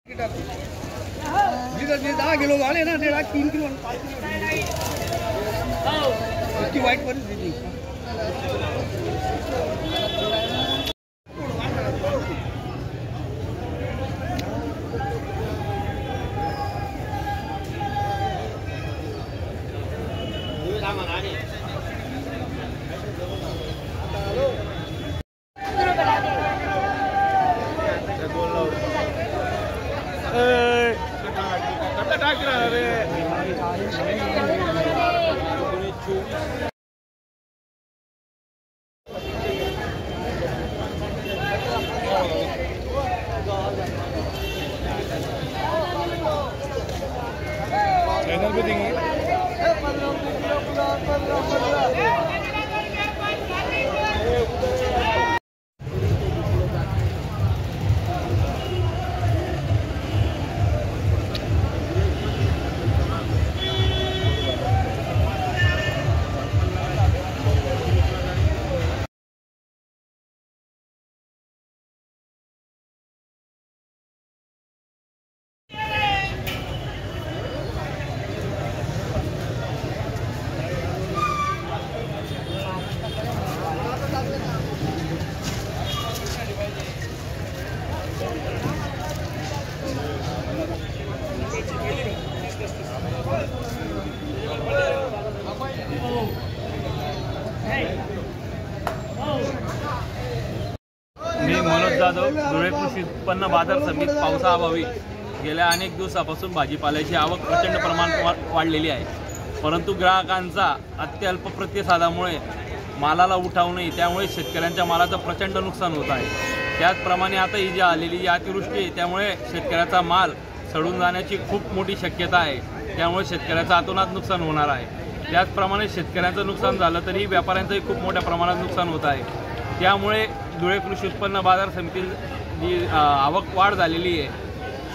10 kilo वाले ना 3 kilo 5 kilo इसकी वाइट परिस्थिति चैनल पे देंगे मी मनोज जाधव धुळे कृषी उत्पन्न बाजार समिती पावसाअभावी गेल्या अनेक दिवसापासून भाजीपाल्याची आवक प्रचंड प्रमाणात वाढलेली आहे, परंतु ग्राहकांचा अत्यल्प प्रतिसादामुळे मालाला उठाव नाही, त्यामुळे शेतकऱ्यांच्या मालाचं प्रचंड नुकसान होत आहे। त्याचप्रमाणे आता ही जी आलेली अतिवृष्टी आहे त्यामुळे शेतकऱ्याचा माल सडून जाण्याची खूप मोठी शक्यता आहे, त्यामुळे शेतकऱ्याचं अतोनात नुकसान होणार आहे। त्याचप्रमाणे शेतकऱ्यांचं नुकसान झालं तरी व्यापाऱ्यांचंही खूप मोठ्या प्रमाणात नुकसान होत आहे। त्यामुळे धुळे कृषी उत्पन्न बाजार समिती जी आवक वाढ झालेली आहे,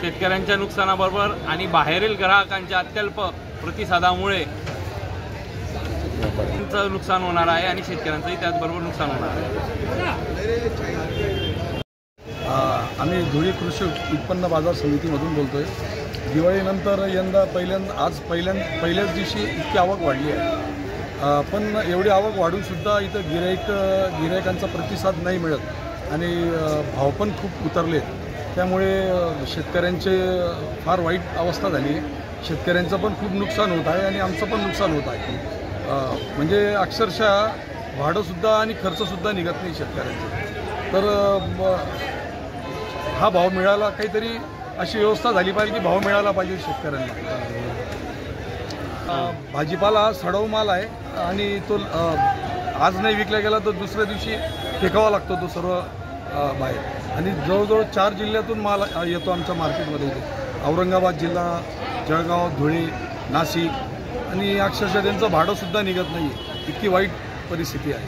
शेतकऱ्यांच्या नुकसानाबरोबर आणि बाहेरील ग्राहकांच्या अत्यल्प प्रतिसादामुळे त्यांचं नुकसान होणार आहे आणि शेतकऱ्यांचंही त्याचबरोबर नुकसान होणार आहे। आम्ही धुळे कृषी उत्पन्न बाजार समितीमधून बोलतोय। दिवाळीनंतर यंदा पहिल्याच दिवशी इतकी आवक वाढली आहे, पण एवढी आवक वाढूनसुद्धा इथं गिरायकांचा प्रतिसाद नाही मिळत आणि भाव पण खूप उतरले, त्यामुळे शेतकऱ्यांचे फार वाईट अवस्था झाली आहे। शेतकऱ्यांचं पण खूप नुकसान होत आहे आणि आमचं पण नुकसान होत आहे। म्हणजे अक्षरशः भाडंसुद्धा आणि खर्चसुद्धा निघत नाही शेतकऱ्यांचं। तर हा भाव मिळाला, काहीतरी अशी व्यवस्था झाली पाहिजे की भाव मिळाला पाहिजे शेतकऱ्यांना। भाजीपाला सडाऊ माल आहे आणि तो आज नाही विकला गेला तर दुसऱ्या दिवशी फेकावा लागतो तो सर्व बाहेर, आणि जवळजवळ 4 जिल्ह्यातून माल येतो आमच्या मार्केटमध्ये। औरंगाबाद जिल्हा, जळगाव, धुळे, नाशिक, आणि अक्षरशः त्यांचं भाडंसुद्धा निघत नाही, इतकी वाईट परिस्थिती आहे।